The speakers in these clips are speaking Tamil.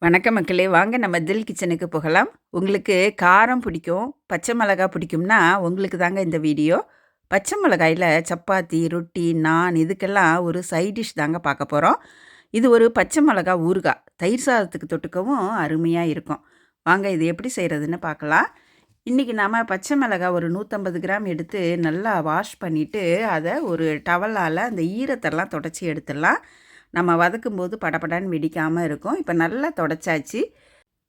வணக்கம் மக்களே, வாங்க நம்ம தில் கிச்சனுக்கு போகலாம். உங்களுக்கு காரம் பிடிக்கும், பச்சை மிளகாய் பிடிக்கும்னா உங்களுக்கு தாங்க இந்த வீடியோ. பச்சை மிளகாயில சப்பாத்தி, ரொட்டி, நான் இதுக்கெல்லாம் ஒரு சைட் டிஷ் தாங்க பார்க்க போகிறோம். இது ஒரு பச்சை மிளகாய் ஊறுகாய். தயிர் சாதத்துக்கு தொட்டுக்கவும் அருமையாக இருக்கும். வாங்க இது எப்படி செய்கிறதுன்னு பார்க்கலாம். இன்றைக்கி நாம் பச்சை மிளகாய் ஒரு 150 கிராம் எடுத்து நல்லா வாஷ் பண்ணிவிட்டு அதை ஒரு டவலால் அந்த ஈரத்தெல்லாம் தொடச்சி எடுத்துடலாம். நம்ம வதக்கும்போது படபடன்னு வெடிக்காமல் இருக்கும். இப்போ நல்லா தொடச்சாச்சு.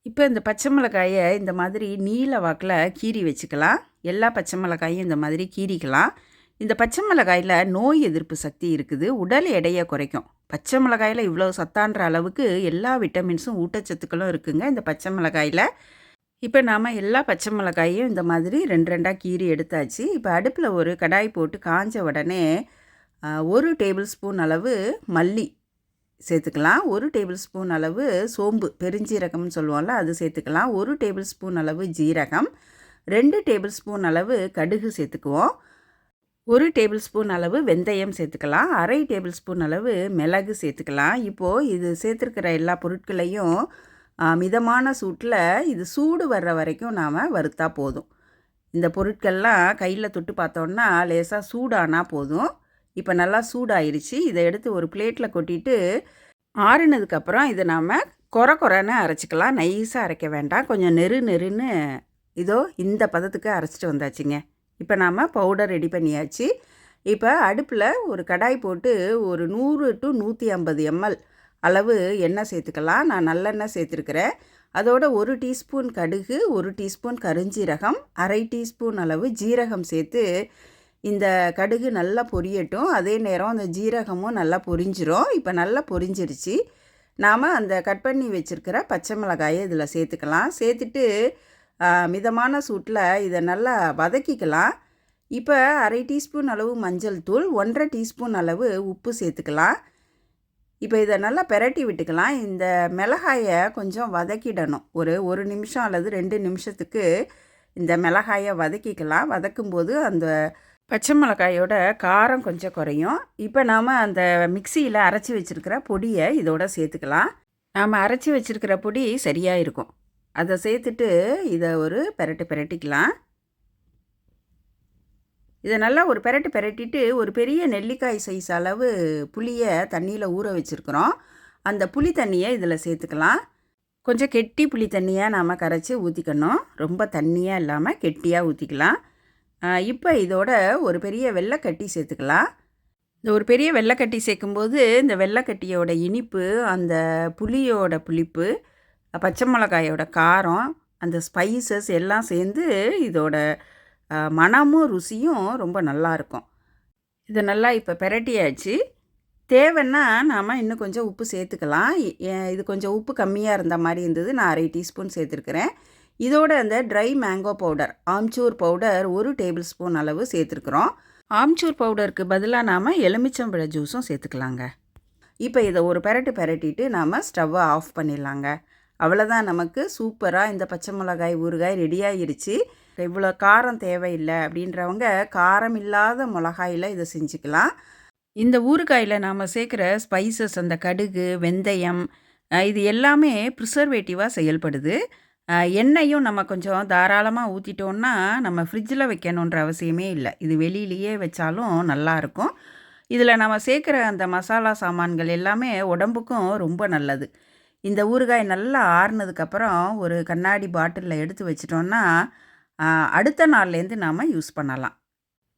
இப்போ இந்த பச்சை மிளகாயை இந்த மாதிரி நீல வாக்கில் கீறி வச்சுக்கலாம். எல்லா பச்சை மிளகாயும் இந்த மாதிரி கீறிக்கலாம். இந்த பச்சை மிளகாயில் நோய் எதிர்ப்பு சக்தி இருக்குது, உடல் எடையை குறைக்கும். பச்சை மிளகாயில் இவ்வளோ சத்தான்ற அளவுக்கு எல்லா விட்டமின்ஸும் ஊட்டச்சத்துக்களும் இருக்குங்க இந்த பச்சை மிளகாயில். இப்போ நாம் எல்லா பச்சை மிளகாயும் இந்த மாதிரி 2 கீறி எடுத்தாச்சு. இப்போ அடுப்பில் ஒரு கடாய் போட்டு காஞ்ச உடனே 1 டேபிள் ஸ்பூன் அளவு மல்லி சேர்த்துக்கலாம். 1 டேபிள் ஸ்பூன் அளவு சோம்பு, பெருஞ்சீரகம்னு சொல்லுவோம்ல, அது சேர்த்துக்கலாம். 1 டேபிள் ஸ்பூன் அளவு ஜீரகம், 2 டேபிள் ஸ்பூன் அளவு கடுகு சேர்த்துக்குவோம். 1 டேபிள் ஸ்பூன் அளவு வெந்தயம் சேர்த்துக்கலாம். 1/2 டேபிள் ஸ்பூன் அளவு மிளகு சேர்த்துக்கலாம். இப்போது இது சேர்த்துருக்கிற எல்லா பொருட்களையும் மிதமான சூட்டில் இது சூடு வர்ற வரைக்கும் நாம் வறுத்தா போதும். இந்த பொருட்கள்லாம் கையில் தொட்டு பார்த்தோன்னா லேசாக சூடானால் போதும். இப்போ நல்லா சூடாயிருச்சு. இதை எடுத்து ஒரு பிளேட்டில் கொட்டிட்டு ஆறுனதுக்கப்புறம் இதை நாம் கொரன்னு அரைச்சிக்கலாம். நைஸாக அரைக்க வேண்டாம், கொஞ்சம் நெருன்னு இதோ இந்த பதத்துக்கு அரைச்சிட்டு வந்தாச்சுங்க. இப்போ நாம் பவுடர் ரெடி பண்ணியாச்சு. இப்போ அடுப்பில் ஒரு கடாய் போட்டு ஒரு 100 to 150 ml அளவு எண்ணெய் சேர்த்துக்கலாம். நான் நல்லெண்ணெய் சேர்த்துருக்கிறேன். அதோட 1 டீஸ்பூன் கடுகு, 1 டீஸ்பூன் கருஞ்சீரகம், 1/2 டீஸ்பூன் அளவு ஜீரகம் சேர்த்து இந்த கடுகு நல்லா பொரியட்டும். அதே நேரம் அந்த ஜீரகமும் நல்லா பொரிஞ்சிரும். இப்போ நல்லா பொரிஞ்சிருச்சு. நாம் அந்த கட் பண்ணி வச்சுருக்கிற பச்சை மிளகாயை இதில் சேர்த்துக்கலாம். சேர்த்துட்டு மிதமான சூட்டில் இதை நல்லா வதக்கிக்கலாம். இப்போ 1/2 டீஸ்பூன் அளவு மஞ்சள் தூள், 1/2 டீஸ்பூன் அளவு உப்பு சேர்த்துக்கலாம். இப்போ இதை நல்லா பெரட்டி விட்டுக்கலாம். இந்த மிளகாயை கொஞ்சம் வதக்கிடணும். ஒரு நிமிஷம் அல்லது 2 நிமிஷத்துக்கு இந்த மிளகாயை வதக்கிக்கலாம். வதக்கும்போது அந்த பச்சை மிளகாயோட காரம் கொஞ்சம் குறையும். இப்போ நாம் அந்த மிக்சியில் அரைச்சி வச்சுருக்கிற பொடியை இதோட சேர்த்துக்கலாம். நாம் அரைச்சி வச்சுருக்கிற பொடி சரியாக இருக்கும். அதை சேர்த்துட்டு இதை ஒரு பெரட்டிக்கலாம். இதை நல்லா ஒரு பெரட்டிட்டு ஒரு பெரிய நெல்லிக்காய் சைஸ் அளவு புளியை தண்ணியில் ஊற வச்சுருக்குறோம். அந்த புளி தண்ணியை இதில் சேர்த்துக்கலாம். கொஞ்சம் கெட்டி புளி தண்ணியாக நாம் கரைச்சி ஊற்றிக்கணும். ரொம்ப தண்ணியாக இல்லாமல் கெட்டியாக ஊற்றிக்கலாம். இப்போ இதோட ஒரு பெரிய வெள்ளைக்கட்டி சேர்த்துக்கலாம். இந்த ஒரு பெரிய வெள்ளைக்கட்டி சேர்க்கும்போது இந்த வெள்ளைக்கட்டியோட இனிப்பு, அந்த புளியோட புளிப்பு, பச்சை மிளகாயோட காரம், அந்த ஸ்பைசஸ் எல்லாம் சேர்ந்து இதோட மணமும் ருசியும் ரொம்ப நல்லாயிருக்கும். இதை நல்லா இப்போ பெரட்டியாச்சு. தேவைன்னா நாம் இன்னும் கொஞ்சம் உப்பு சேர்த்துக்கலாம். இது கொஞ்சம் உப்பு கம்மியாக இருந்த மாதிரி இருந்தது. நான் 1/2 டீஸ்பூன் சேர்த்துருக்கிறேன். இதோட அந்த try mango powder, amchur powder 1 table spoon அளவு சேர்த்துருக்குறோம். ஆம்ச்சூர் பவுடருக்கு பதிலாக நாம் எலுமிச்சம்பழ ஜூஸும் சேர்த்துக்கலாங்க. இப்போ இதை ஒரு பெரட்டிட்டு நாம் ஸ்டவ்வை ஆஃப் பண்ணிடலாங்க. அவ்வளோதான், நமக்கு சூப்பராக இந்த பச்சை மிளகாய் ஊறுகாய் ரெடியாகிருச்சு. இவ்வளோ காரம் தேவையில்லை அப்படின்றவங்க காரம் இல்லாத மிளகாயில் இதை செஞ்சுக்கலாம். இந்த ஊறுகாயில் நாம் சேர்க்குற ஸ்பைசஸ், அந்த கடுகு, வெந்தயம், இது எல்லாமே ப்ரிசர்வேட்டிவாக செயல்படுது. எண்ணெயும் நம்ம கொஞ்சம் தாராளமாக ஊற்றிட்டோன்னா நம்ம ஃப்ரிட்ஜில் வைக்கணுன்ற அவசியமே இல்லை. இது வெளியிலேயே வச்சாலும் நல்லாயிருக்கும். இதில் நம்ம சேர்க்குற அந்த மசாலா சாமான்கள் எல்லாமே உடம்புக்கும் ரொம்ப நல்லது. இந்த ஊறுகாய் நல்லா ஆறுனதுக்கப்புறம் ஒரு கண்ணாடி பாட்டிலில் எடுத்து வச்சிட்டோன்னா அடுத்த நாள்லேருந்து நாம் யூஸ் பண்ணலாம்.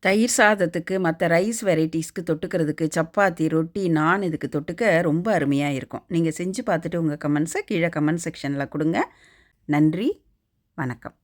தயிர் சாதத்துக்கு, மற்ற ரைஸ் வெரைட்டிஸ்க்கு தொட்டுக்கிறதுக்கு, சப்பாத்தி, ரொட்டி, நான் இதுக்கு தொட்டுக்க ரொம்ப அருமையாக இருக்கும். நீங்கள் செஞ்சு பார்த்துட்டு உங்கள் கமெண்ட்ஸை கீழே கமெண்ட் செக்ஷனில் கொடுங்க. நன்றி, வணக்கம்.